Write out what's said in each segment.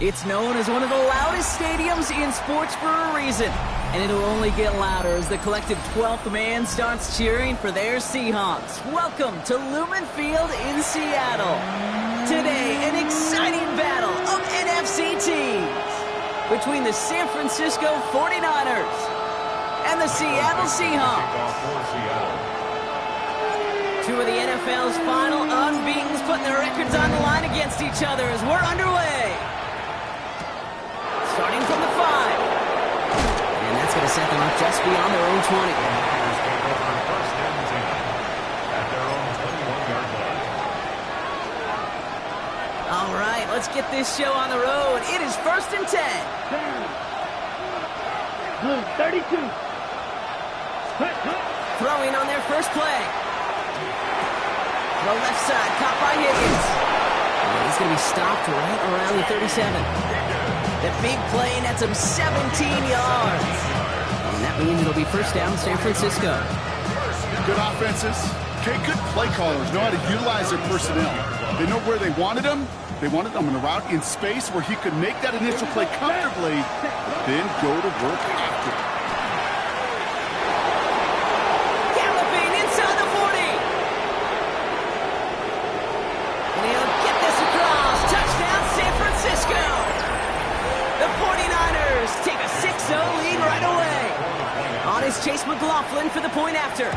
It's known as one of the loudest stadiums in sports for a reason. And it'll only get louder as the collective 12th man starts cheering for their Seahawks. Welcome to Lumen Field in Seattle. Today, an exciting battle of NFC teams between the San Francisco 49ers and the Seattle Seahawks. Two of the NFL's final unbeatens putting their records on the line against each other as we're underway. Starting from the 5. And that's going to set them up just beyond their own 20. All right, let's get this show on the road. It is 1st and 10. Blue 32. Throwing on their first play. Throw left side, caught by Higgins. And he's going to be stopped right around the 37. The big play nets him 17 yards. And that means it'll be first down San Francisco. Good offenses. Okay, good play callers know how to utilize their personnel. They know where they wanted him. They wanted him in a route in space where he could make that initial play comfortably, then go to work after. Galloping inside the 40. And he'll get this across. Touchdown San Francisco. The 49ers take a 6-0 lead right away. On is Chase McLaughlin for the point after.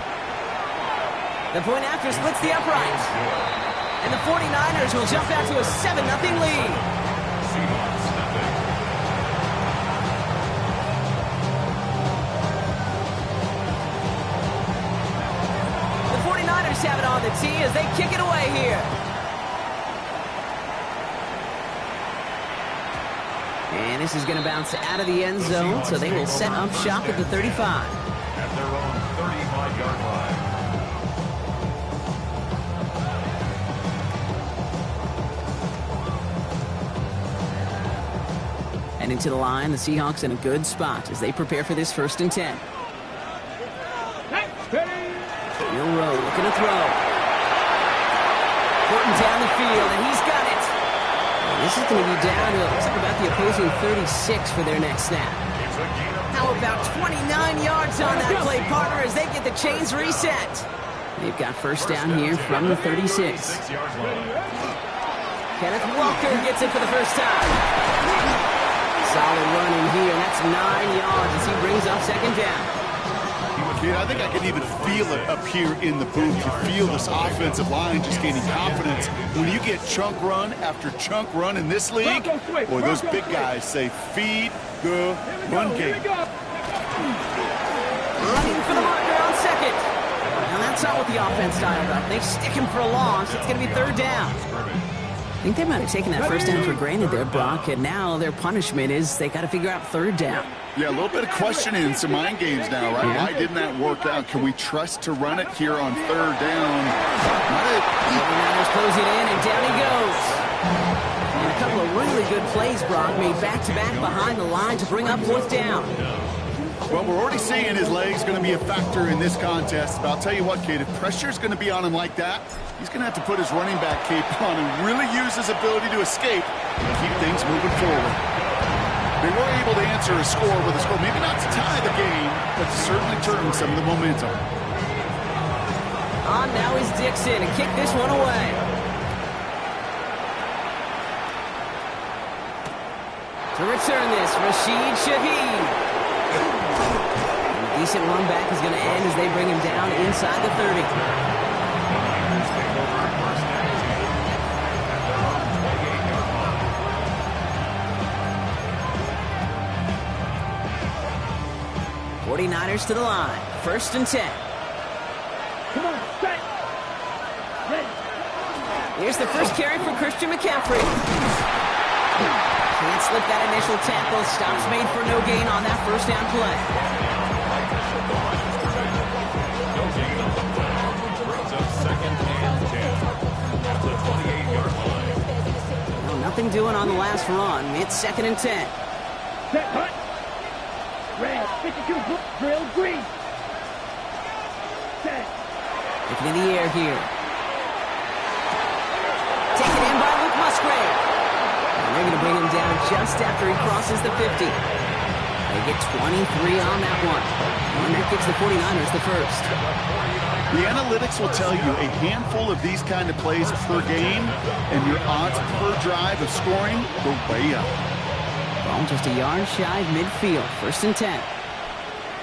The point after splits the uprights. And the 49ers will jump out to a 7-0 lead. The 49ers have it on the tee as they kick it away here. And this is going to bounce out of the end zone, so they will set up shop at the 35. At their own 35-yard line. And into the line, the Seahawks in a good spot as they prepare for this 1st and 10. Will Rowe looking to throw. Porting down the field, and he's got it. And this is going to be down to, it looks like about the opposing 36 for their next snap. How about 29 yards on that play, partner, as they get the chains reset. They've got first down here from the 36. Kenneth Walker gets it for the first time. Solid run in here, and that's 9 yards as he brings up second down. Yeah, I think I can even feel it up here in the booth. You feel this offensive line just gaining confidence. When you get chunk run after chunk run in this league, boy, those big guys say, feed the run game. Running for the marker on second. And that's not what the offense dialed up. They stick him for a loss. It's going to be 3rd down. I think they might have taken that first down for granted there, Brock, and now their punishment is they got to figure out 3rd down. Yeah, a little bit of questioning, some mind games now, right? Yeah. Why didn't that work out? Can we trust to run it here on 3rd down? Niners close it in, and down he goes. And a couple of really good plays, Brock, made back-to-back behind the line to bring up 4th down. Well, we're already seeing his legs going to be a factor in this contest. But I'll tell you what, Kate, if pressure's going to be on him like that, he's going to have to put his running back cape on and really use his ability to escape and keep things moving forward. They were able to answer a score with a score, maybe not to tie the game, but to certainly turn some of the momentum. On now is Dixon and kick this one away. To return this, Rashid Shaheed. And a decent run back is going to end as they bring him down inside the 30. Niners to the line. 1st and 10. Come on, set. Ready. Here's the first carry for Christian McCaffrey. Can't slip that initial tackle. Stops made for no gain on that first down play. Well, nothing doing on the last run. It's 2nd and 10. Set, hut. Red, 52, drill, green. Set. Looking in the air here. Taken in by Luke Musgrave. And they're going to bring him down just after he crosses the 50. They get 23 on that one. And that gives the 49ers the first. The analytics will tell you a handful of these kind of plays per game, and your odds per drive of scoring go way up. Ball just a yard shy of midfield. 1st and 10.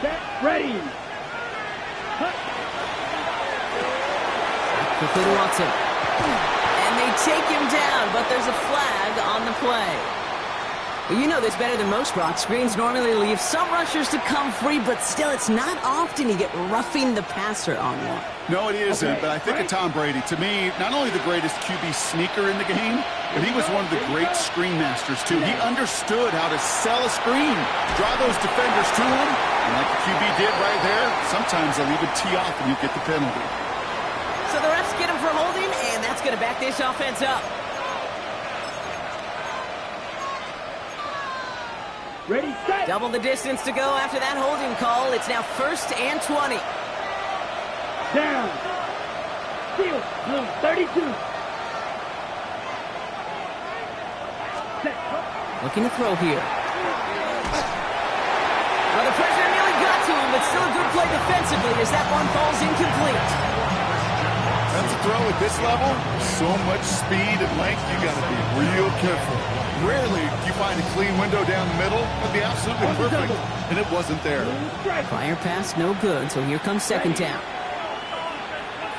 Set, ready. Quickly to Watson. And they take him down, but there's a flag on the play. Well, you know this better than most, Brock. Screens normally leave some rushers to come free, but still, it's not often you get roughing the passer on one. No, it isn't, but I think of Tom Brady. To me, not only the greatest QB sneaker in the game, but he was one of the great screen masters, too. He understood how to sell a screen, draw those defenders to him, and like the QB did right there, sometimes they'll even tee off and you get the penalty. So the refs get him for holding, and that's going to back this offense up. Ready, set. Double the distance to go after that holding call. It's now 1st and 20. Down. Field, blue, 32. Set. Looking to throw here. Well, the pressure nearly got to him, but still a good play defensively as that one falls incomplete. That's a throw at this level. So much speed and length, you got to be real careful. Rarely do you find a clean window down the middle. That'd be absolutely perfect, and it wasn't there. Prior pass, no good, so here comes 2nd down.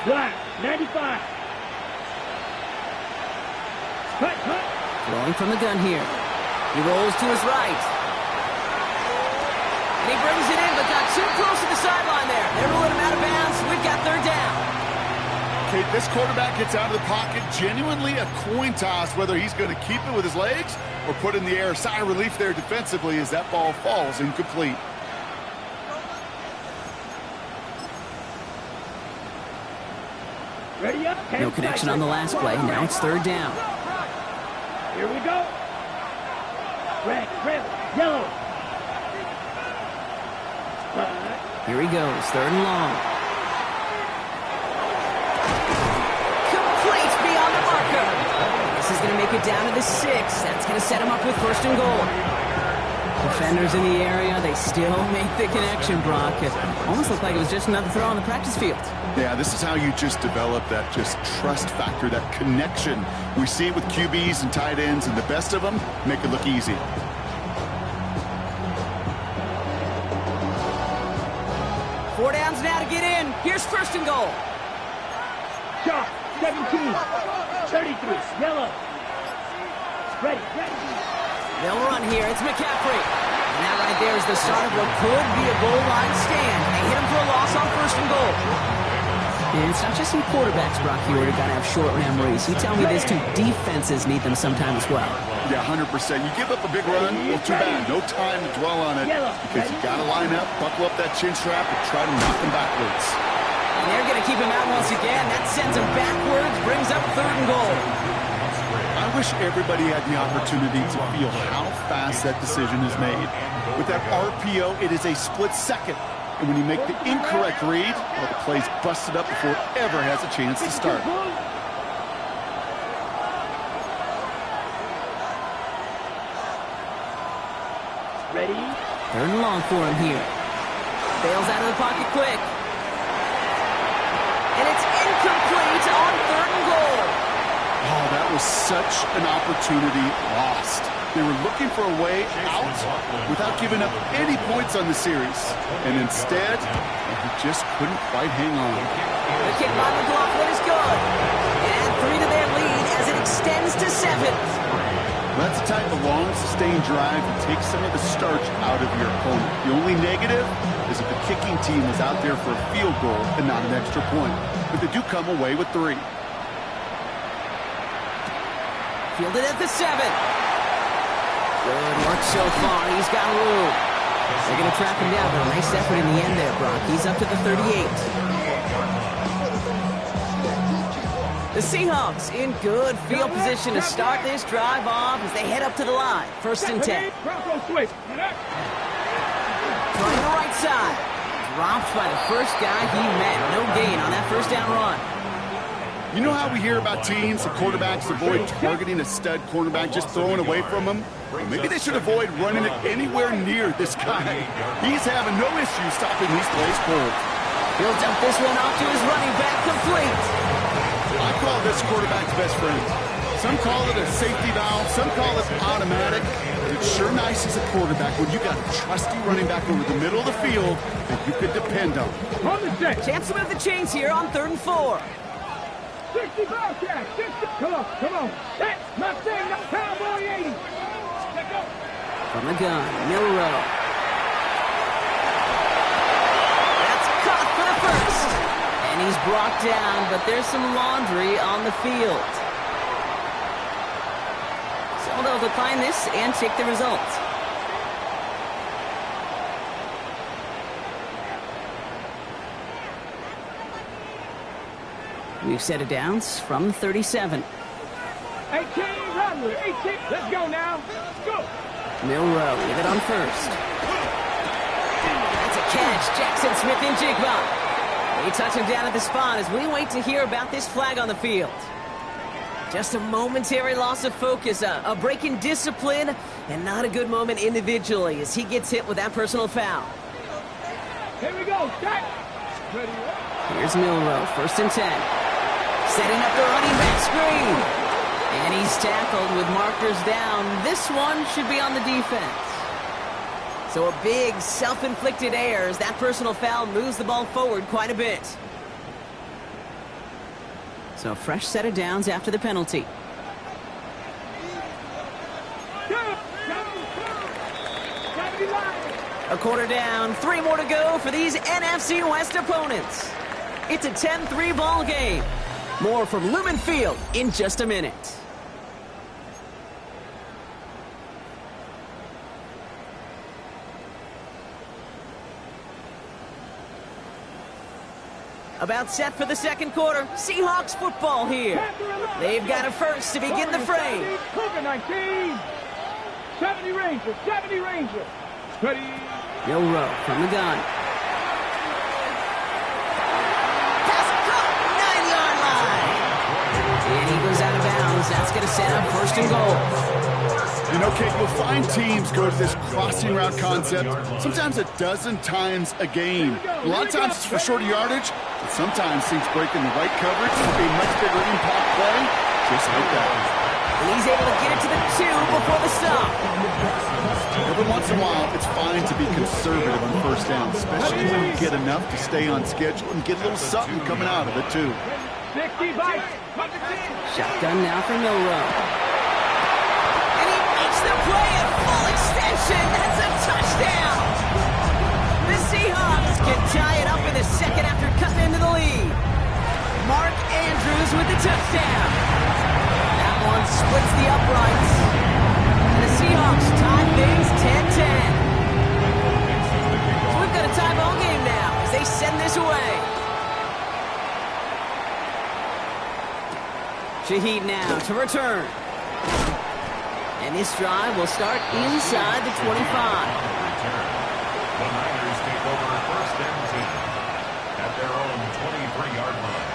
Black, 95. Cut. Throwing from the gun here. He rolls to his right. And he brings it in, but got too close to the sideline there. They're ruling him out of bounds. We've got 3rd down. Okay, this quarterback gets out of the pocket, genuinely a coin toss whether he's going to keep it with his legs or put it in the air. Sigh of relief there defensively as that ball falls incomplete. Ready up. No connection on the last play. Now it's 3rd down. Here we go. Red, yellow. Here he goes. 3rd and long. Complete beyond the marker. This is going to make it down to the 6. That's going to set him up with 1st and goal. Defenders in the area, they still make the connection, Brock. It almost looked like it was just another throw on the practice field. Yeah, this is how you just develop that just trust factor, that connection. We see it with QBs and tight ends, and the best of them make it look easy. Four downs now to get in. Here's 1st and goal. Shot, 17. 33, yellow. Ready. They'll run here. It's McCaffrey. And that right there is the start of what could be a goal line stand. They hit him for a loss on 1st and goal. And it's not just some quarterbacks, Brock, you got to have short memories. You tell me this too, defenses need them sometime as well. Yeah, 100%. You give up a big run, well, too bad. No time to dwell on it because you got to line up, buckle up that chin strap, and try to knock him backwards. And they're going to keep him out once again. That sends him backwards, brings up 3rd and goal. I wish everybody had the opportunity to feel how fast that decision is made. With that RPO, it is a split second. And when you make the incorrect read, well, the play's busted up before it ever has a chance to start. Ready? 3rd and long for him here. Bails out of the pocket quick. And it's incomplete on 3rd and goal. Oh, that was such an opportunity lost. They were looking for a way out without giving up any points on the series. And instead, he just couldn't quite hang on. The kick by McLaughlin is good. And 3 to their lead as it extends to 7. That's the type of long, sustained drive that takes some of the starch out of your opponent. The only negative is if the kicking team is out there for a field goal and not an extra point. But they do come away with 3. Fielded at the 7. Good work so far. He's got room. They're going to track him down, but a nice effort in the end there, Brock. He's up to the 38. The Seahawks in good field position to start this drive off as they head up to the line. 1st and 10. Bronco switch. Trying the right side. Dropped by the first guy he met. No gain on that 1st down run. You know how we hear about teams, the quarterbacks avoid targeting a stud cornerback, just throwing away from him? Well, maybe they should avoid running it anywhere near this guy. He's having no issue stopping these plays cold. He'll dump this one off to his running back, complete. I call this quarterback's best friend. Some call it a safety valve, some call it automatic. But it's sure nice as a quarterback when you got a trusty running back over the middle of the field that you could depend on. On the set. Chance to move the chains here on 3rd and 4. 60 Bobcat. 60. Come on. That's my thing. No Cowboy 80. Check up. From the gun, Milroe. That's caught for the first. And he's brought down, but there's some laundry on the field. So they'll decline this and take the result. We've set it downs from 37. 18, Rattler. 18. Let's go now. Let's go. Milroe with it on first. That's a catch. Jackson Smith-Njigba. They touch him down at the spot as we wait to hear about this flag on the field. Just a momentary loss of focus, a break in discipline, and not a good moment individually as he gets hit with that personal foul. Here we go. Set. Ready. Here's Milroe, 1st and 10. Setting up the running back screen. And he's tackled with markers down. This one should be on the defense. So a big self-inflicted error as that personal foul moves the ball forward quite a bit. So a fresh set of downs after the penalty. A quarter down, 3 more to go for these NFC West opponents. It's a 10-3 ball game. More from Lumen Field in just a minute. About set for the second quarter. Seahawks football here. They've got a first to begin the frame. Cougar 19. 70 Ranger. 70 Ranger. Ready. Milroe from the gun. Pass caught. 9-yard line. And he goes out of bounds. That's going to set up 1st and goal. You know, Kate, you'll find teams go to this crossing route concept sometimes a dozen times a game. A lot of times it's for shorter yardage, but sometimes teams breaking the right coverage to be a much bigger impact play, just like that. And he's able to get it to the 2 before the stop. Every once in a while, it's fine to be conservative on 1st down, especially when you get enough to stay on schedule and get a little something coming out of it, too. 60 bites. Shotgun now for Milroe. The play at full extension. That's a touchdown. The Seahawks can tie it up in the second after cutting into the lead. Mark Andrews with the touchdown. That one splits the uprights. And the Seahawks tie things 10-10. So we've got a tie ball game now as they send this away. Shaheed now to return. And this drive will start inside the 25. The Niners take over 1st and 10 at their own 23-yard line.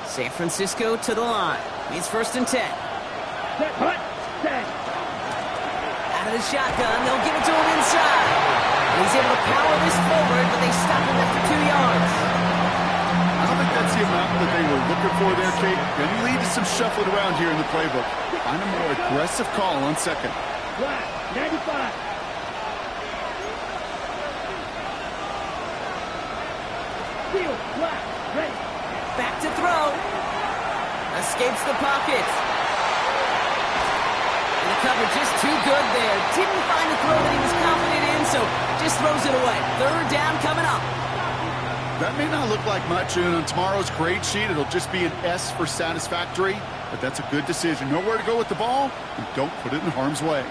San Francisco to the line. It's 1st and 10. Set. Hut. Set. Out of the shotgun, they'll give it to him inside. And he's able to power this forward, but they stop him after 2 yards. I don't think that's the amount that they were looking for there, Kate. Going to lead to some shuffling around here in the playbook. Find a more aggressive call on 2nd. Flat. 95. Field. Flat. Ready. Back to throw. Escapes the pocket. And the coverage just too good there. Didn't find a throw that he was confident in, so just throws it away. 3rd down coming up. That may not look like much, and on tomorrow's grade sheet, it'll just be an S for satisfactory, but that's a good decision. Know where to go with the ball, and don't put it in harm's way.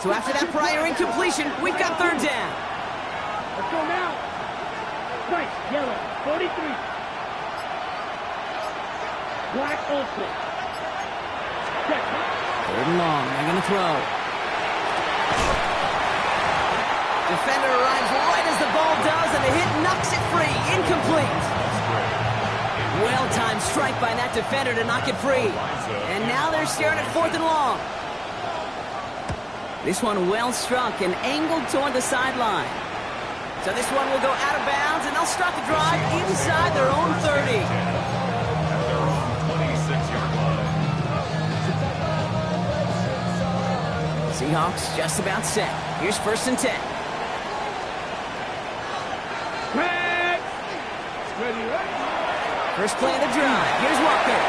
So after that prior incompletion, we've got 3rd down. Let's go now. Stripes. Yellow. 43. Black open. Check. 3rd and long. They're going to throw. Defender arrives right as the ball does, and the hit knocks it free. Incomplete. Well-timed strike by that defender to knock it free. And now they're staring at 4th and long. This one well struck and angled toward the sideline. So this one will go out of bounds, and they'll start the drive inside their own 30. At their own 26-yard line. Seahawks just about set. Here's 1st and 10. First play of the drive. Here's Walker.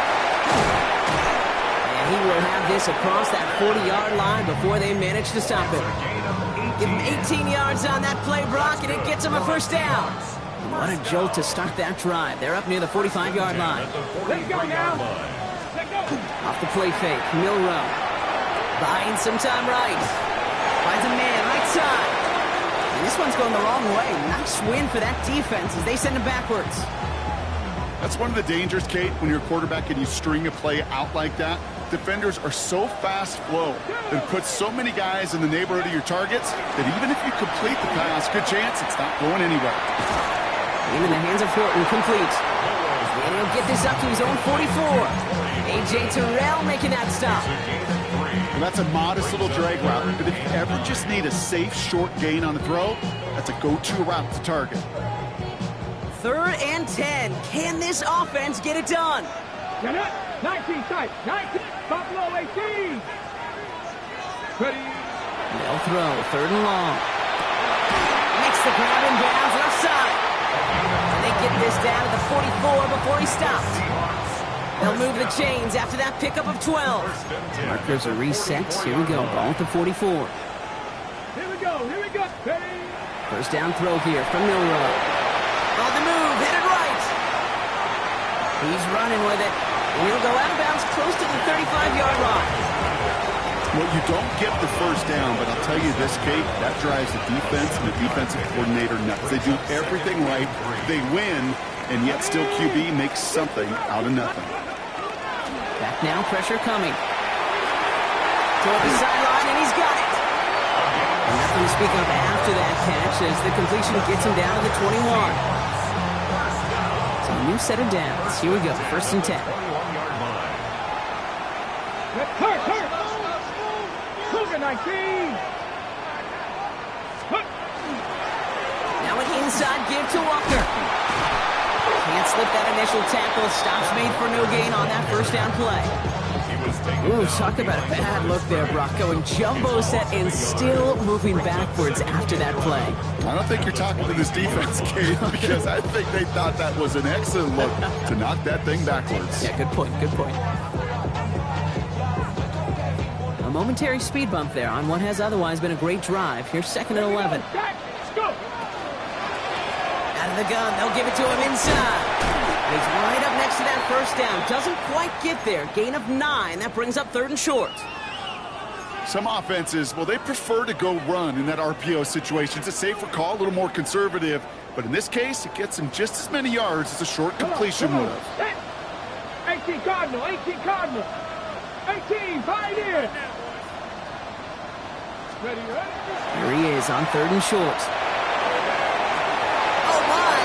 And he will have this across that 40-yard line before they manage to stop him. Give him 18 yards on that play, Brock, and it gets him a 1st down. What a jolt to start that drive. They're up near the 45-yard line. Let's go now. Let's go. Off the play fake, Milroe. Buying some time right. Finds a man right side. And this one's going the wrong way. Nice win for that defense as they send him backwards. That's one of the dangers, Kate, when you're a quarterback and you string a play out like that. Defenders are so fast flow and put so many guys in the neighborhood of your targets that even if you complete the pass, good chance it's not going anywhere. Game in the hands of Horton, complete. And he'll get this up to his own 44. A.J. Terrell making that stop. And that's a modest little drag route, but if you ever just need a safe, short gain on the throw, that's a go-to route to target. 3rd and 10. Can this offense get it done? Get it. 19 tight. 19. Buffalo 18. Ready. They'll throw. 3rd and long. Makes the grab in bounds left side. And they get this down to the 44 before he stops. They'll move the chains after that pickup of 12. Markers are reset. Here we go. Ball at the 44. Here we go. Here we go. Ready. 1st down throw here from Milroe. On the move, hit it right. He's running with it. And he'll go out of bounds close to the 35-yard line. Well, you don't get the 1st down, but I'll tell you this, Kate, that drives the defense and the defensive coordinator nuts. They do everything right. They win, and yet still QB makes something out of nothing. Back now, pressure coming. Toward the sideline, and he's got it. And nothing to speak of after that catch as the completion gets him down to the 21. So a new set of downs. Here we go, 1st and 10. Hurt. Cougar 19. Now an inside give to Walker. Can't slip that initial tackle. Stops made for no gain on that 1st down play. Ooh, talk about a bad look there, Brock. Going jumbo set and still moving backwards after that play. I don't think you're talking to this defense, Kate, because I think they thought that was an excellent look to knock that thing backwards. Yeah, good point. A momentary speed bump there on what has otherwise been a great drive. Here's 2nd and 11. Let's go. Out of the gun, they'll give it to him inside. He's right up next to that 1st down. Doesn't quite get there. Gain of 9. That brings up 3rd and short. Some offenses, well, they prefer to go run in that RPO situation. It's a safer call, a little more conservative. But in this case, it gets them just as many yards as a short completion would have. 18 Cardinal. 18 Pioneer. Ready. Here he is on 3rd and short. Oh my,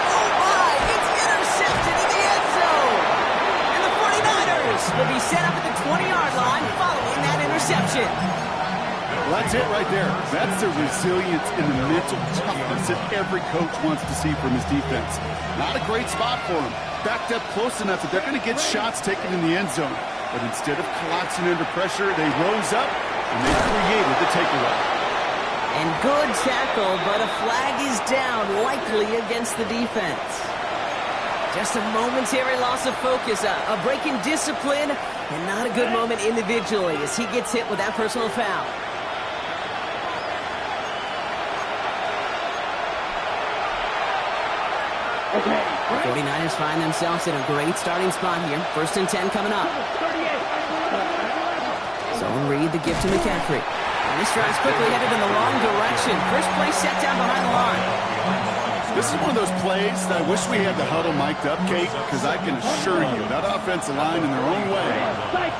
it's intercepted in the end zone. And the 49ers will be set up at the 20-yard line following that interception. Well, that's it right there. That's the resilience and the mental toughness that every coach wants to see from his defense. Not a great spot for him. Backed up close enough that they're going to get shots taken in the end zone. But instead of collapsing under pressure, they rose up and they created the takeaway. And good tackle, but a flag is down, likely against the defense. Just a momentary loss of focus, a break in discipline, and not a good moment individually as he gets hit with that personal foul. The 49ers find themselves in a great starting spot here. 1st and 10 coming up. Zone read, the gift to McCaffrey. And this drive's quickly headed in the wrong direction. First play set down behind the line. This is one of those plays that I wish we had the huddle mic'd up, Kate, because I can assure you that offensive line in their own way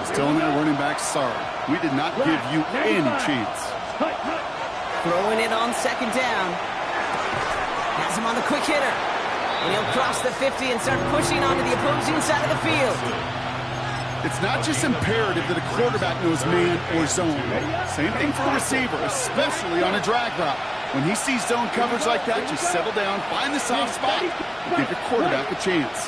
is telling that running back, sorry, we did not give you any chance. Throwing it on second down. Has him on the quick hitter. And he'll cross the 50 and start pushing onto the opposing side of the field. It's not just imperative that a quarterback knows man or zone. Same thing for a receiver, especially on a drag route. When he sees zone coverage like that, just settle down, find the soft spot, and give your quarterback a chance.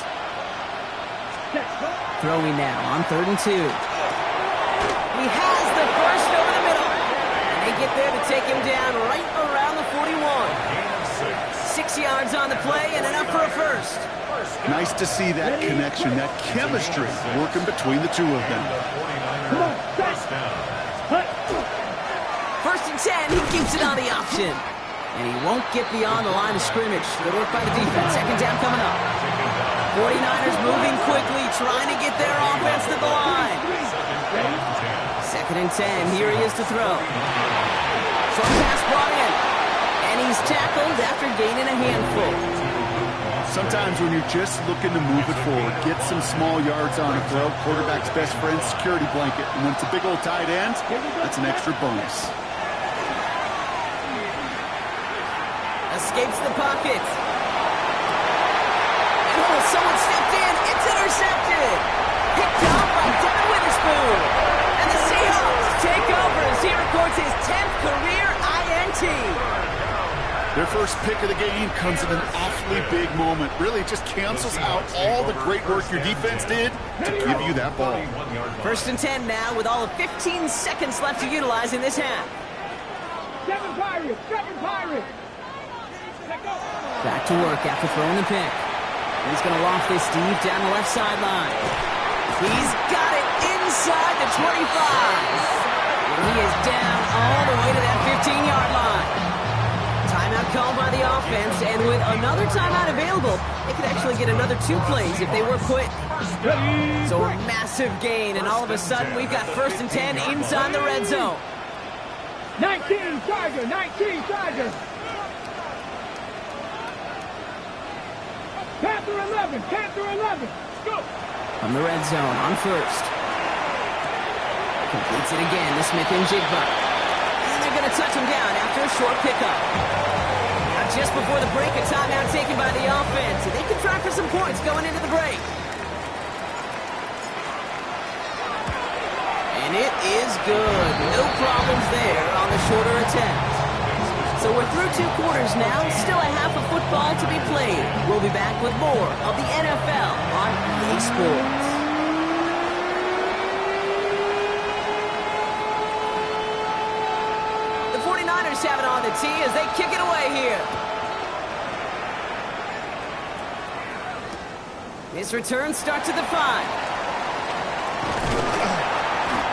Throwing now on 3rd and 2. He has the first over the middle. And they get there to take him down right around the 41. 6 yards on the play and enough for a first. Nice to see that connection, that chemistry working between the two of them. First and 10, he keeps it on the option. And he won't get beyond the line of scrimmage. Good work by the defense. Second down coming up. 49ers moving quickly, trying to get their offense to the line. 2nd and 10, here he is to throw. Short pass brought in. And he's tackled after gaining a handful. Sometimes when you're just looking to move it forward, get some small yards on a throw, quarterback's best friend, security blanket. And when it's a big old tight end, that's an extra bonus. Escapes the pocket. Oh, someone stepped in. It's intercepted. Picked off by Devin Witherspoon. And the Seahawks take over as he records his 10th career INT. Their first pick of the game comes at an awfully big moment. Really just cancels out all the great work your defense did to give you that ball. 1st and 10 now with all of 15 seconds left to utilize in this half. 7 Pirates! 7 Pirates! Back to work after throwing the pick. He's going to loft this deep down the left sideline. He's got it inside the 25. And he is down all the way to that 15-yard line. Timeout called by the offense, and with another timeout available, they could actually get another 2 plays if they were quick. So a massive gain, and all of a sudden we've got 1st and 10 inside the red zone. 19 Tiger! 19 Tiger! Panther 11! Panther 11! Go! From the red zone on 1st. Completes it again to Smith-Njigba. And they're going to touch him down after a short pickup. Now just before the break, a timeout taken by the offense. And they can try for some points going into the break. And it is good. No problems there on the shorter attempt. So we're through 2 quarters now. Still a half of football to be played. We'll be back with more of the NFL on EA Sports. The 49ers have it on the tee as they kick it away here. This return starts at the 5.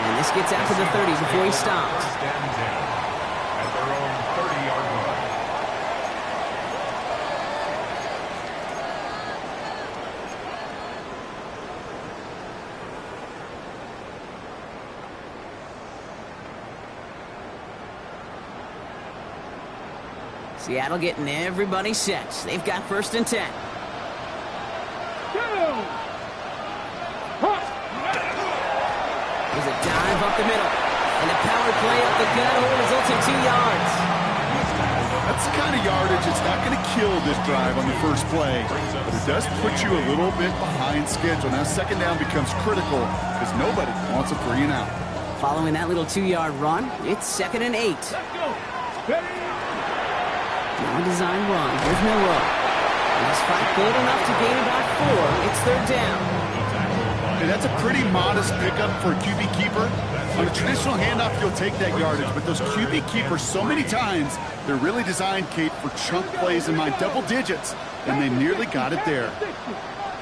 And this gets out to the 30 before he stops. At their own 30-yard line. Seattle getting everybody set. They've got 1st and 10. There's a dive up the middle. And a power play up the gut hole results in 2 yards. That's the kind of yardage that's not going to kill this drive on the first play, but it does put you a little bit behind schedule. Now 2nd down becomes critical because nobody wants a 3 and out. Following that little 2-yard run, it's 2nd and 8. Now a design run. Here's Milroe. He's fight good enough to gain about 4. It's 3rd down. And that's a pretty modest pickup for a QB keeper. On a traditional handoff, you'll take that yardage, but those QB keepers, so many times, they're really designed, Kate, for chunk plays in my double digits, and they nearly got it there.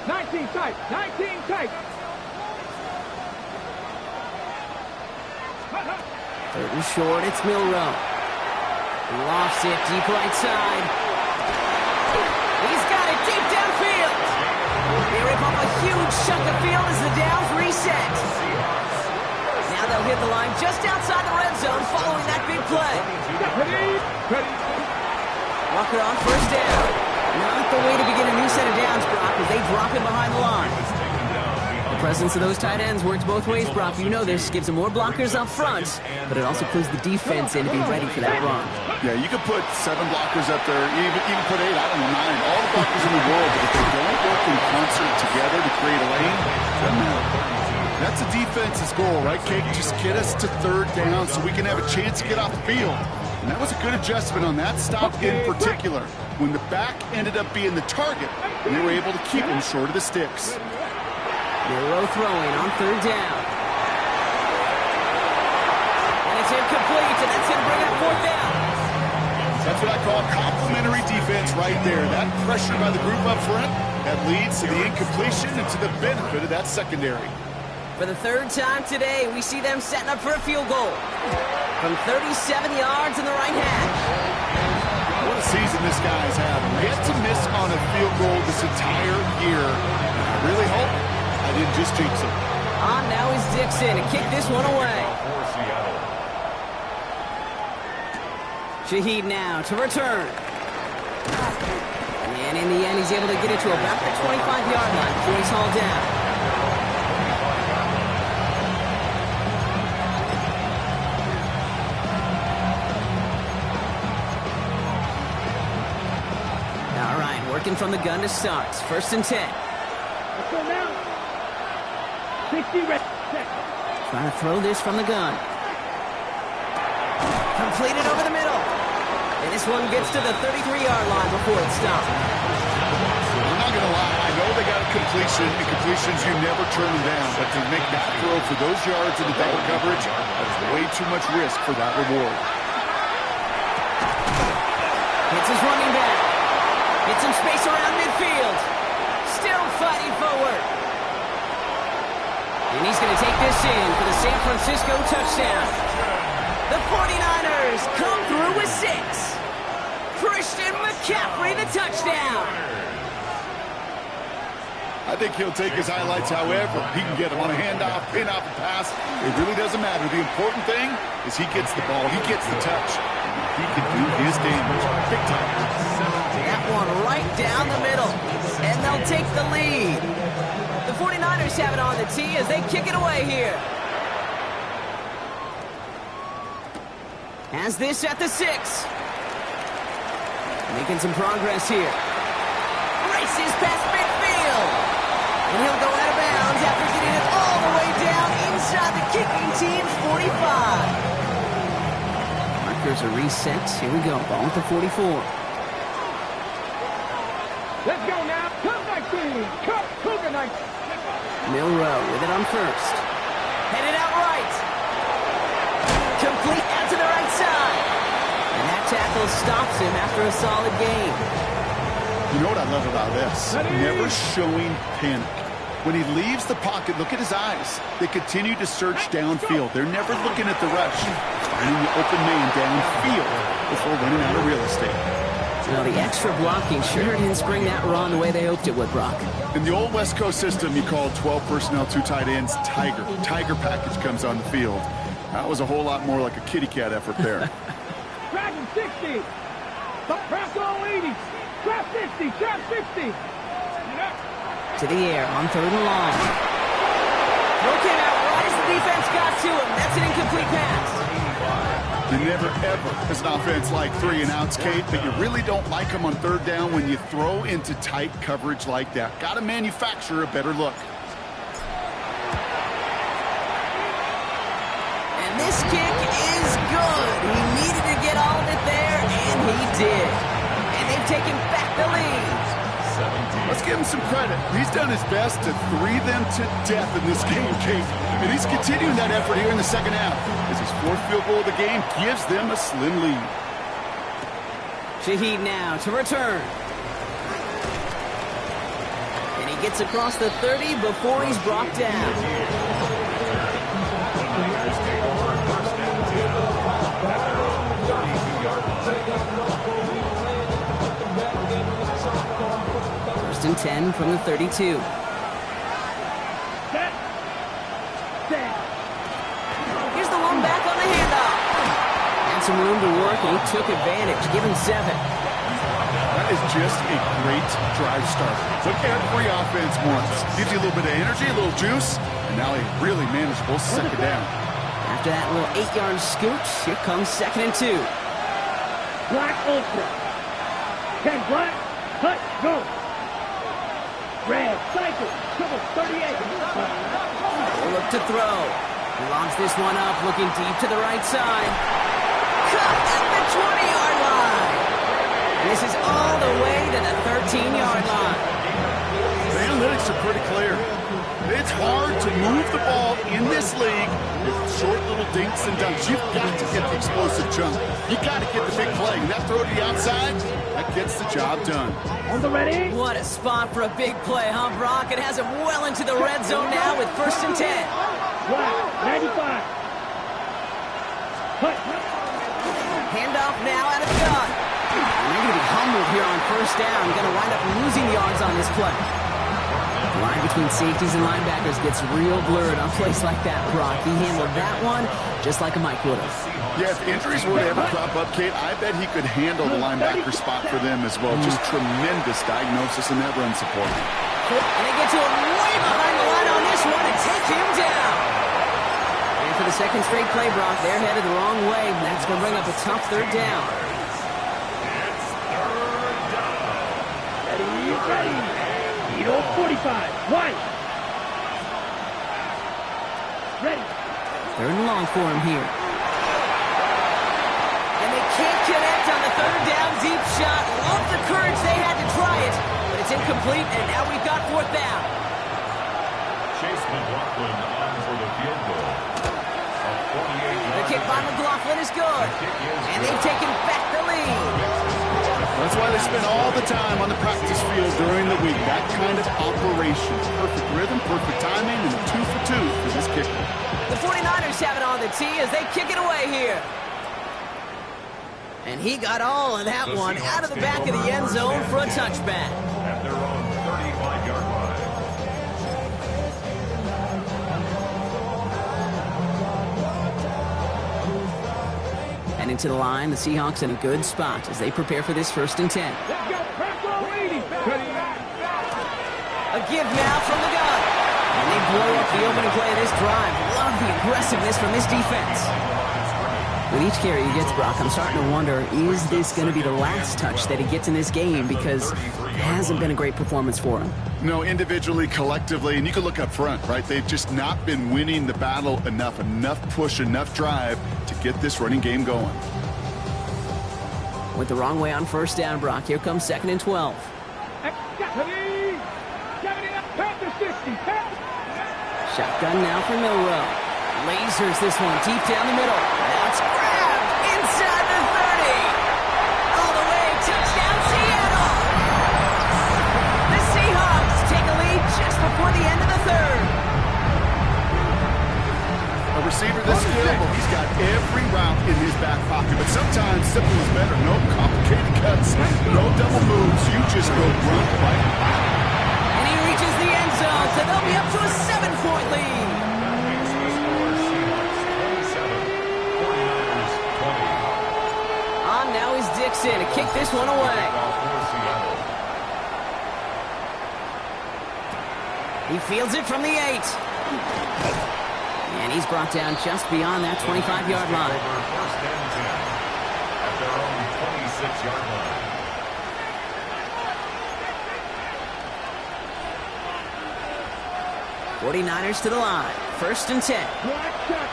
19 tight! 19 tight! 3rd and short, it's Milroe. He lofts it deep right side. He's got it deep downfield. They rip up a huge chunk of field as the downs reset. Now they'll hit the line just outside the red zone following that big play. Walker on 1st down. Not the way to begin a new set of downs, Brock, as they drop him behind the line. The presence of those tight ends works both ways, Brock. You know this. Gives them more blockers up front, but it also clues the defense in to be ready for that run. Yeah, you could put 7 blockers up there, even put 8, I don't know, 9, all the blockers in the world, but if they don't work in concert together to create a lane, doesn't matter. That's the defense's goal, right, Kate? Just get us to 3rd down so we can have a chance to get off the field. And that was a good adjustment on that stop in particular. When the back ended up being the target, they were able to keep him short of the sticks. Milroe throwing on 3rd down. And it's incomplete, and that's going to bring up 4th down. That's what I call complimentary defense right there. That pressure by the group up front, that leads to the incompletion and to the benefit of that secondary. For the 3rd time today, we see them setting up for a field goal. From 37 yards in the right hash. What a season this guy's having. Yet to miss on a field goal this entire year. I really hope I didn't just jinx him. On now is Dixon to kick this one away. Shaheed now to return. And in the end, he's able to get it to about the 25-yard line before he's hauled down. Working from the gun to start. 1st and 10. Let's go now. 60 red. Trying to throw this from the gun. Completed over the middle. And this one gets to the 33-yard line before it stops. I'm not going to lie. I know they got a completion. And completions, you never turn them down. But to make that throw for those yards in the double coverage, that's way too much risk for that reward. Hits his running back. Get some space around midfield. Still fighting forward. And he's going to take this in for the San Francisco touchdown. The 49ers come through with 6. Christian McCaffrey, the touchdown. I think he'll take his highlights however he can get them on a handoff, pin off, a pass. It really doesn't matter. The important thing is he gets the ball. He gets the touch. He can do his damage. Big time. That one right down the middle. And they'll take the lead. The 49ers have it on the tee as they kick it away here. Has this at the 6. Making some progress here. Races past midfield. And he'll go out of bounds after getting it all the way down inside the kicking team's 45. Markers are reset. Here we go. Ball at the 44. Let's go now. Come back team. Come, Cougar Knights. Milroe with it on 1st. Headed out right. Complete out to the right side. And that tackle stops him after a solid gain. You know what I love about this? Never showing panic. When he leaves the pocket, look at his eyes. They continue to search downfield. They're never looking at the rush. Finding the open man downfield before running out of real estate. Well, the extra blocking sure didn't spring that run the way they hoped it would, Brock. In the old West Coast system, you call 12 personnel, 2 tight ends, Tiger. Tiger package comes on the field. That was a whole lot more like a kitty cat effort there. Dragon 60. Trap all 80. Trap 50. Trap 50. To the air on 3rd and long. Throw came out right as the defense got to him. That's an incomplete pass. You never, ever, as an offense, like 3 and outs, Kate, but you really don't like them on 3rd down when you throw into tight coverage like that. Got to manufacture a better look. And this kick is good. He needed to get all of it there, and he did. And they've taken back the lead. Let's give him some credit. He's done his best to 3 them to death in this game, Kate. And he's continuing that effort here in the 2nd half, as his 4th field goal of the game gives them a slim lead. Shaheed now to return. And he gets across the 30 before he's brought down. First and 10 from the 32. Set. Here's the one back on the handoff. Had some room to work, and he took advantage. Give him 7. That is just a great drive starter. What every offense wants. Gives you a little bit of energy, a little juice, and now a really manageable second down. After that little 8-yard scoot, here comes 2nd and 2. Black ultra. 10 black. Cut. Go. Red. Cycle. Triple 38. Look to throw. He lobs this one up, looking deep to the right side. Cut at the 20-yard line. And this is all the way to the 13-yard line. The analytics are pretty clear. It's hard to move the ball in this league with short little dinks and dunks. You've got to get the explosive jump. You've got to get the big play. And that throw to the outside, that gets the job done. On the ready. What a spot for a big play, huh, Brock? It has him well into the red zone now with 1st and 10. Black. 95. Cut. Handoff now out of the gun. And they're going to be humbled here on 1st down. Going to wind up losing yards on this play. The line between safeties and linebackers gets real blurred on plays like that, Brock. He handled that one just like a Mike would have. Yeah, if injuries were to ever crop up, Kate, I bet he could handle the linebacker spot for them as well. Just tremendous diagnosis in that run support. And they get to him way behind the line on this one and take him down. And for the 2nd straight play, Brock, they're headed the wrong way. That's going to bring up a tough 3rd down. Ready. 45. White. Ready. 3rd and long for him here. And they can't connect on the 3rd down deep shot. Love the courage they had to try it, but it's incomplete, and now we've got 4th down. Chase McLaughlin on for the field goal. The kick by McLaughlin is good, and they've taken back the lead. That's why they spend all the time on the practice field during the week. That kind of operation. Perfect rhythm, perfect timing, and a 2 for 2 for this kicker. The 49ers have it on the tee as they kick it away here. And he got all of that one out of the back of the end zone for a touchback. At their own 35-yard line. And into the line, the Seahawks in a good spot as they prepare for this 1st and 10. Let's go. Bronco 80. A give now from the gun. And they blow up the opening play of this drive. Love the aggressiveness from this defense. With each carry he gets, Brock, I'm starting to wonder, is this going to be the last touch that he gets in this game? Because it hasn't been a great performance for him. No, individually, collectively, and you can look up front, right? They've just not been winning the battle enough push, enough drive to get this running game going. Went the wrong way on 1st down, Brock. Here comes 2nd and 12. Shotgun now for Milroe. Lasers this one deep down the middle. Now it's grabbed inside the 30. All the way, touchdown Seattle. The Seahawks take a lead just before the end of the 3rd. A receiver this skillful, he's got every route in his back pocket, but sometimes simple is better. No complicated cuts, no double moves. You just go run right by. And he reaches the end zone, so they'll be up to a 7-point lead. Now is Dixon to kick this one away. He fields it from the 8. And he's brought down just beyond that 25-yard line. 1st and 10 at their own 26-yard line. 49ers to the line. 1st and 10. Black shot.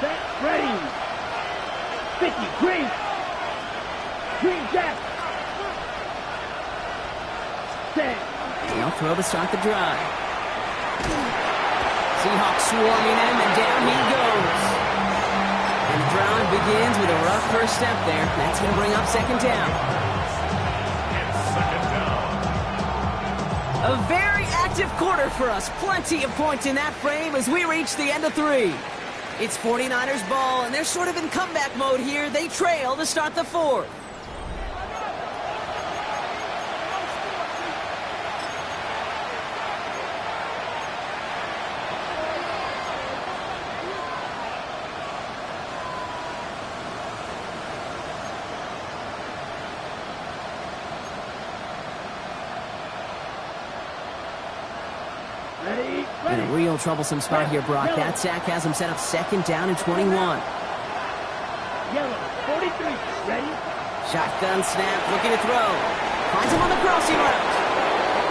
Set. Ready. 50. Green. Green Jack. Set. They'll throw to start the drive. Seahawks swarming him, and down he goes. And the drive begins with a rough first step there. That's going to bring up 2nd down. A very active quarter for us. Plenty of points in that frame as we reach the end of 3. It's 49ers ball, and they're sort of in comeback mode here. They trail to start the 4th. Ready? In a real troublesome spot here, Brock. That sack has him set up 2nd down and 21. Yellow, 43. Ready? Shotgun snap, looking to throw. Finds him on the crossing route.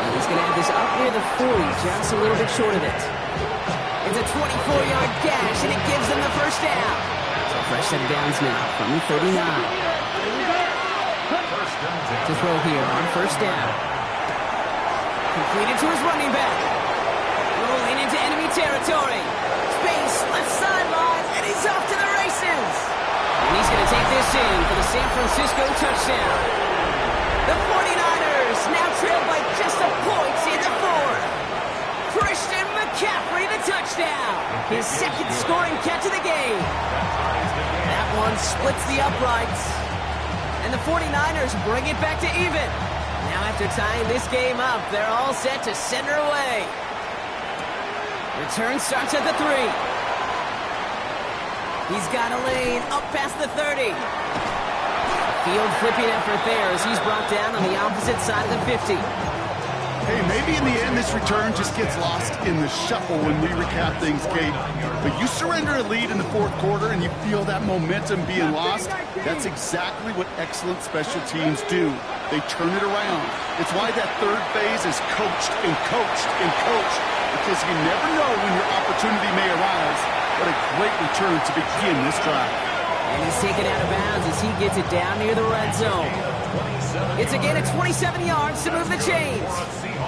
And he's going to have this up near the 40, just a little bit short of it. It's a 24-yard dash, and it gives them the first down. So fresh set of downs now from the 39. To throw here on 1st down. Completed to his running back. Rolling into enemy territory. Space, left sideline, and he's off to the races. And he's going to take this in for the San Francisco touchdown. The 49ers now trail by just a point in the 4th. Christian McCaffrey, the touchdown. His 2nd scoring catch of the game. That one splits the uprights. And the 49ers bring it back to even. Now after tying this game up, they're all set to send her away. Return starts at the 3. He's got a lane up past the 30. Field flipping effort there as he's brought down on the opposite side of the 50. Hey, maybe in the end this return just gets lost in the shuffle when we recap things, Kate. But you surrender a lead in the 4th quarter and you feel that momentum being lost. That's exactly what excellent special teams do. They turn it around. It's why that 3rd phase is coached and coached and coached. Because you never know when your opportunity may arise. What a great return to begin this drive. And he's taken out of bounds as he gets it down near the red zone. It's a gain of 27 yards to move the chains.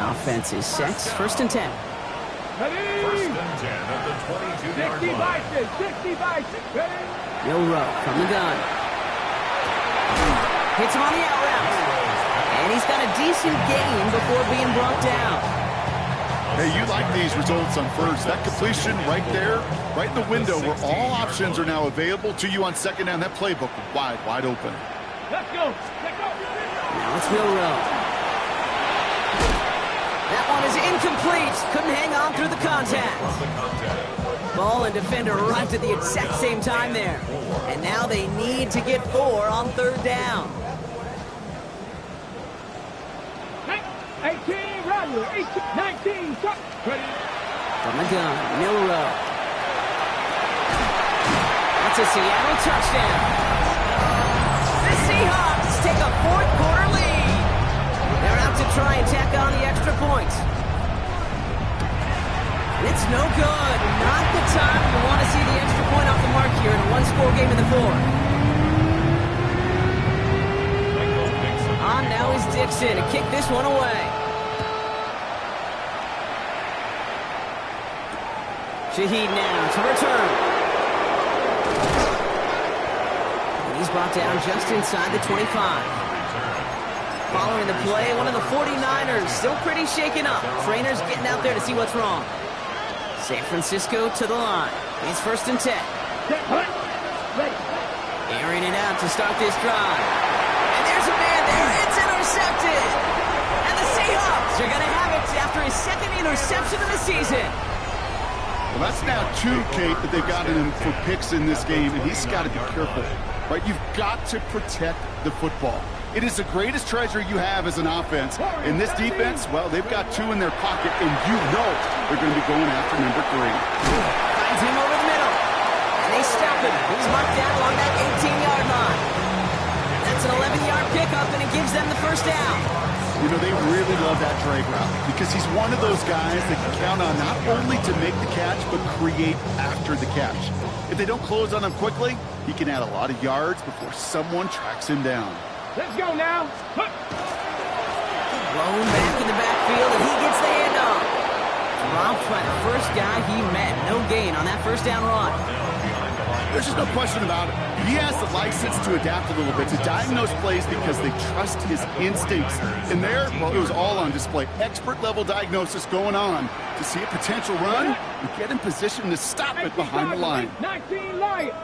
Offense is set. 1st and 10. Ready? 1st and 10 at the 22-yard 60 by line. 6, 60 by 6. Ready? Milroe from the gun. Hits him on the out route. And he's got a decent gain before being brought down. Hey, you like these results on 1st. That completion right there, right in the window where all options are now available to you on 2nd down. That playbook wide open. Let's go. Let's go. Now it's Milroe. That one is incomplete. Couldn't hang on through the contact. Ball and defender arrived at the exact same time there. And now they need to get 4 on 3rd down. 18, Rodney. 18, 19, stop. Ready? From the gun, Milroe. That's a Seattle touchdown. The Seahawks take a 4th quarter lead. They're out to try and tack on the extra point. It's no good. Not the time you want to see the extra point off the mark here in a 1-score game in the 4th. On now is Dixon to kick this one away. Shaheed now to return. And he's brought down just inside the 25. Following the play, one of the 49ers still pretty shaken up. Trainers getting out there to see what's wrong. San Francisco to the line. It's 1st and 10. Airing it out to start this drive. And there's a man there. It's intercepted. And the Seahawks are going to have it after his 2nd interception of the season. Well, that's now 2, Kate, that they've gotten him for picks in this game, and he's got to be careful, right? You've got to protect the football. It is the greatest treasure you have as an offense. In this defense, well, they've got 2 in their pocket, and you know they're going to be going after number 3. Finds him over the middle. And they stop him. He's marked down along that 18-yard line. That's an 11-yard pickup, and it gives them the first down. You know, they really love that drag route because he's one of those guys that can count on not only to make the catch, but create after the catch. If they don't close on him quickly, he can add a lot of yards before someone tracks him down. Let's go now. Blown back in the backfield, and he gets the handoff. Dropped by the first guy he met. No gain on that first down run. There's just no question about it. He has the license to adapt a little bit, to diagnose plays because they trust his instincts. And there, well, it was all on display. Expert-level diagnosis going on to see a potential run and get in position to stop it behind the line. 19 Lions.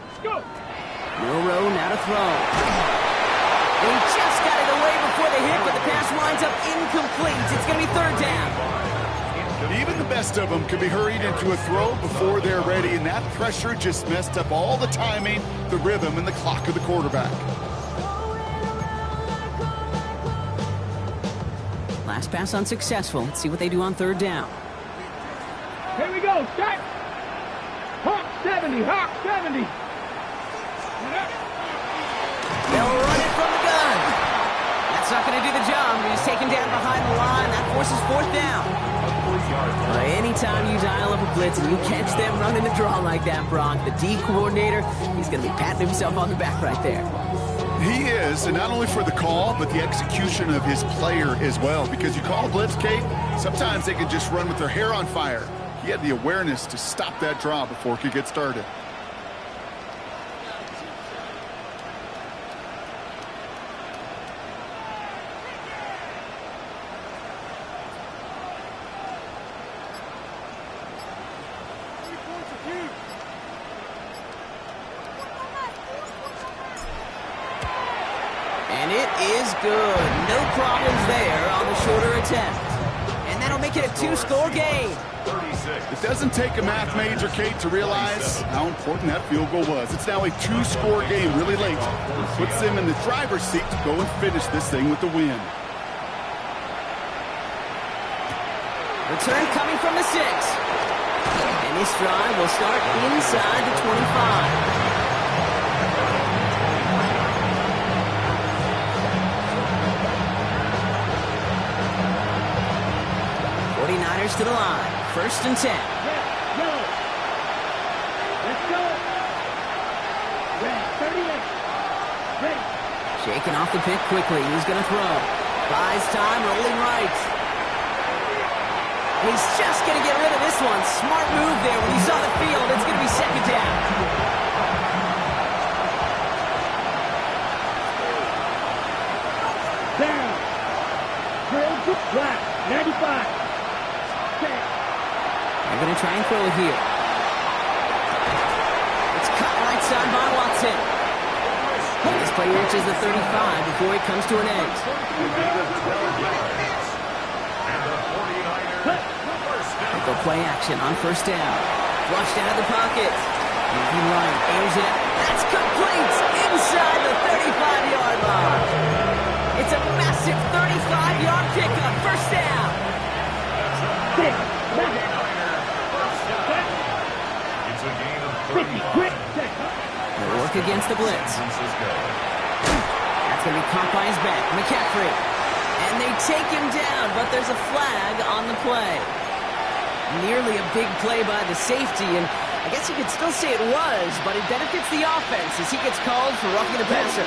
Let's go. Milroe now to throw. And he just got it away before the hit, but the pass winds up incomplete. It's going to be 3rd down. Even the best of them can be hurried into a throw before they're ready, and that pressure just messed up all the timing, the rhythm, and the clock of the quarterback. Last pass unsuccessful. Let's see what they do on third down. Here we go. Start. Hawk 70. Hawk 70. They'll run it from the gun. That's not going to do the job. He's taken down behind the line. That forces fourth down. Anytime you dial up a blitz and you catch them running the draw like that, Brock, the D coordinator, he's going to be patting himself on the back right there. He is, and not only for the call, but the execution of his player as well. Because you call a blitz, Kate, sometimes they can just run with their hair on fire. He had the awareness to stop that draw before it could get started. And it is good. No problems there on the shorter attempt. And that'll make it a two-score game. 36. It doesn't take a math major, Kate, to realize how important that field goal was. It's now a two-score game really late. It puts them in the driver's seat to go and finish this thing with the win. Return coming from the 6. And this drive will start inside the 25. 49ers to the line. First and 10. Red, yellow. Let's go. Red, 38. Ready. Shaking off the pick quickly. He's going to throw. Buys time, rolling right. He's just going to get rid of this one. Smart move there. When he saw the field, it's going to be second down. Down. Drill to flat. 95. They're going to try and throw it here. It's cut right side by Watson. And this play reaches the 35 before it comes to an end. They go play action on first down. Flushed out of the pocket. Moving right, airs it out. That's complete inside the 35-yard line. It's a massive 35-yard pickup. First down. 6, 7. It's a gain of 50, 35. quick, They'll work against the blitz. Francisco. That's going to be caught by his back, McCaffrey. And they take him down, but there's a flag on the play. Nearly a big play by the safety, and I guess you could still say it was, but it benefits the offense as he gets called for roughing the passer.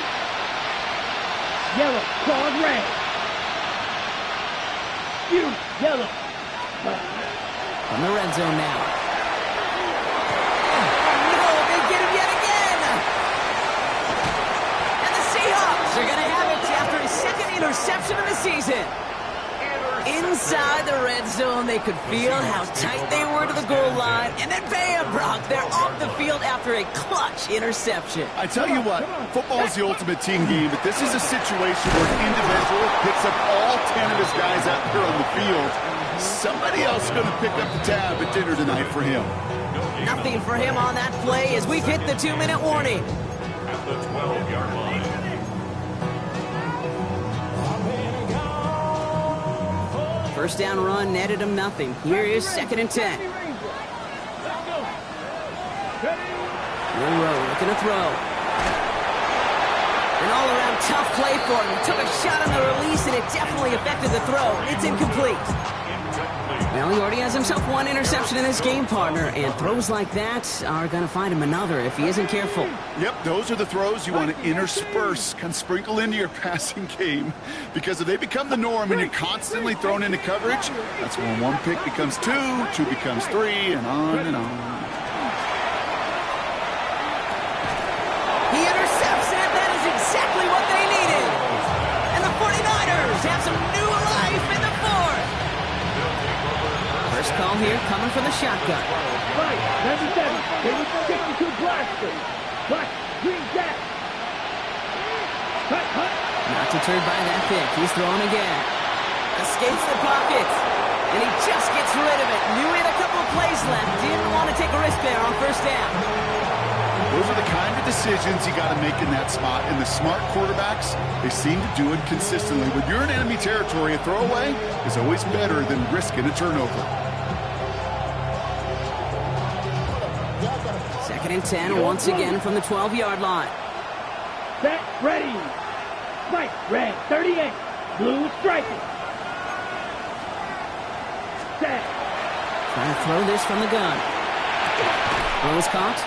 Yellow, called red. You, yellow. From the red zone now. Oh, no, they get him yet again! And the Seahawks are going to have it after his second interception of the season. Inside the red zone, they could feel how tight they were to the goal line. And then bam, Brock, they're off the field after a clutch interception. I tell you what, football is the ultimate team game, but this is a situation where an individual picks up all 10 of his guys out there on the field. Somebody else is going to pick up the tab at dinner tonight for him. Nothing for him on that play as we've hit the 2-minute warning. At the 12-yard line. First down run netted him nothing. Here is second and 10. Monroe looking to throw. An all-around tough play for him. He took a shot on the release, and it definitely affected the throw. It's incomplete. Well, he already has himself one interception in this game, partner, and throws like that are going to find him another if he isn't careful. Yep, those are the throws you want to intersperse, kind of sprinkle into your passing game. Because if they become the norm and you're constantly thrown into coverage, that's when one pick becomes two, two becomes three, and on and on. He intercepts it. That is exactly what they needed. And the 49ers have some new life in the fourth. First call here coming from the shotgun. Right, 97. They were 62 blaster. Black, green jack. Cut, cut. Not deterred by that pick. He's throwing again. Escapes the pocket. And he just gets rid of it. Knew he had a couple of plays left. Didn't want to take a risk there on first down. Those are the kind of decisions you got to make in that spot. And the smart quarterbacks, they seem to do it consistently. When you're in enemy territory, a throwaway is always better than risking a turnover. 2nd and 10 once again from the 12-yard line. Set, ready. Right, red, 38. Blue, striking. Set. Trying to throw this from the gun. Throws caught.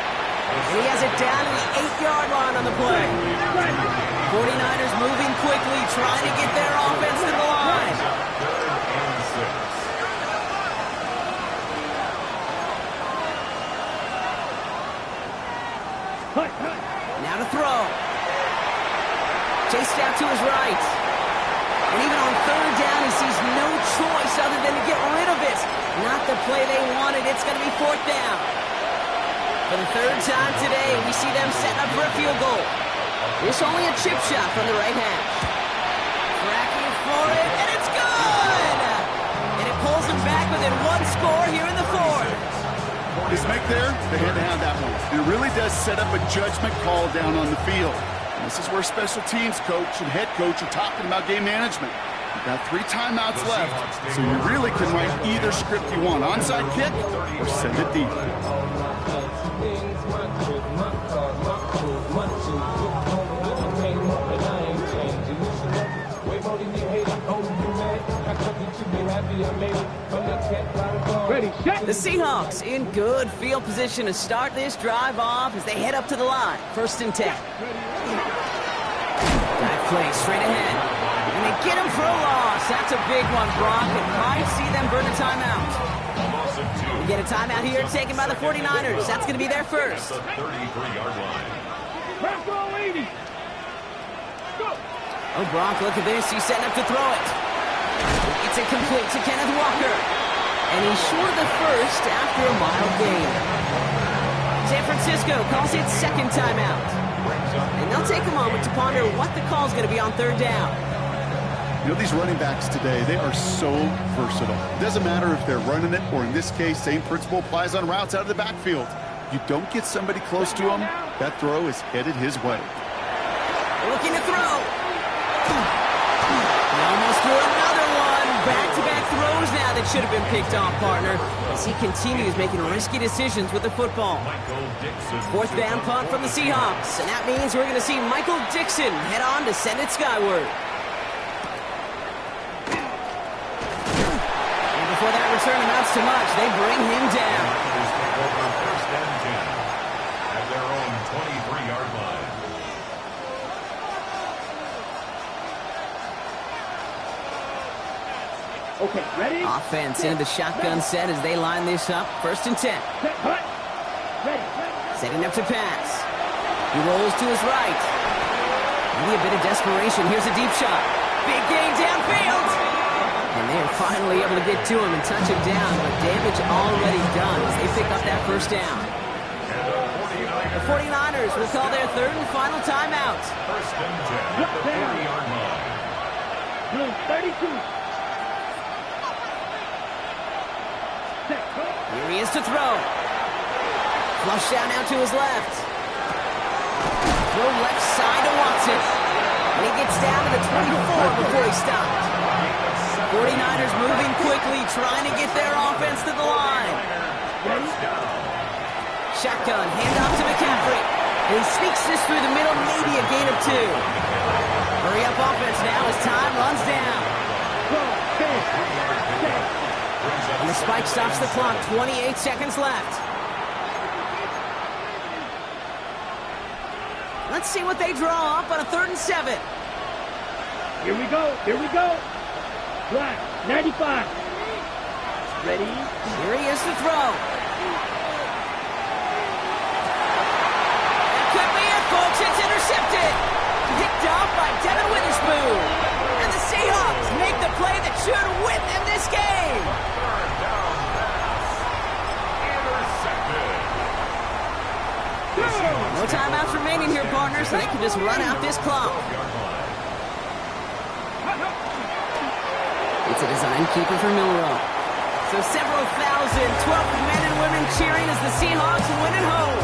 And he has it down to the 8-yard line on the play. 49ers moving quickly, trying to get their offense to the line. 3rd and 6. Now to throw. Chased out to his right. And even on 3rd down, he sees no choice other than to get rid of it. Not the play they wanted. It's going to be 4th down. For the 3rd time today, we see them setting up for a field goal. This only a chip shot from the right hash. Tracking for it, and it's good! And it pulls them back within 1 score here in the 4th. This make there, they had to have that one. It really does set up a judgment call down on the field. And this is where special teams coach and head coach are talking about game management. You've got 3 timeouts left, so you really can write either script you want. Onside kick or send it deep. Ready, set. The Seahawks in good field position to start this drive off as they head up to the line. 1st and 10. That play straight ahead. And they get him for a loss. That's a big one, Brock. And might see them burn a timeout. We get a timeout here taken by the 49ers. That's going to be their first. 33-yard line. Bronco 80. Go. Oh, Brock, look at this. He's setting up to throw it. It's incomplete to Kenneth Walker. And he's short of the first after a mild gain. San Francisco calls it 2nd timeout. And they'll take a moment to ponder what the call is going to be on 3rd down. You know, these running backs today, they are so versatile. It doesn't matter if they're running it, or in this case, same principle applies on routes out of the backfield. You don't get somebody close to him, that throw is headed his way. Looking to throw. He almost threw another one. Back-to-back throws now that should have been picked off, partner, as he continues making risky decisions with the football. 4th down punt from the Seahawks, and that means we're going to see Michael Dixon head on to send it skyward. And before that return amounts to much, they bring him down. First and 10 at their own 23-yard line. Okay, ready? Offense into the shotgun set as they line this up. 1st and 10. Set, hut. Ready. Setting up to pass. He rolls to his right. Maybe a bit of desperation. Here's a deep shot. Big gain downfield. And they're finally able to get to him and touch him down. But damage already done as they pick up that 1st down. The 49ers will call their 3rd and final timeout. 1st and 10 at the 40-yard line. Blue 32. Here he is to throw. Flush out now to his left. Throw left side to Watson. And he gets down to the 24 before he stopped. 49ers moving quickly, trying to get their offense to the line. Shotgun, handoff to McCaffrey. And he sneaks this through the middle, maybe a gain of 2. Hurry up offense now as time runs down. And the spike stops the clock. 28 seconds left. Let's see what they draw up on a 3rd and 7. Here we go. Here we go. Black 95. Ready? Here he is to throw. That could be it, folks. It's intercepted. Picked off by Devin Witherspoon. And the Seahawks make the play that should win them this game. No timeouts remaining here, partners, so they can just run out this clock. It's a design keeper for Milroe. So several thousand 12 men and women cheering as the Seahawks win at home.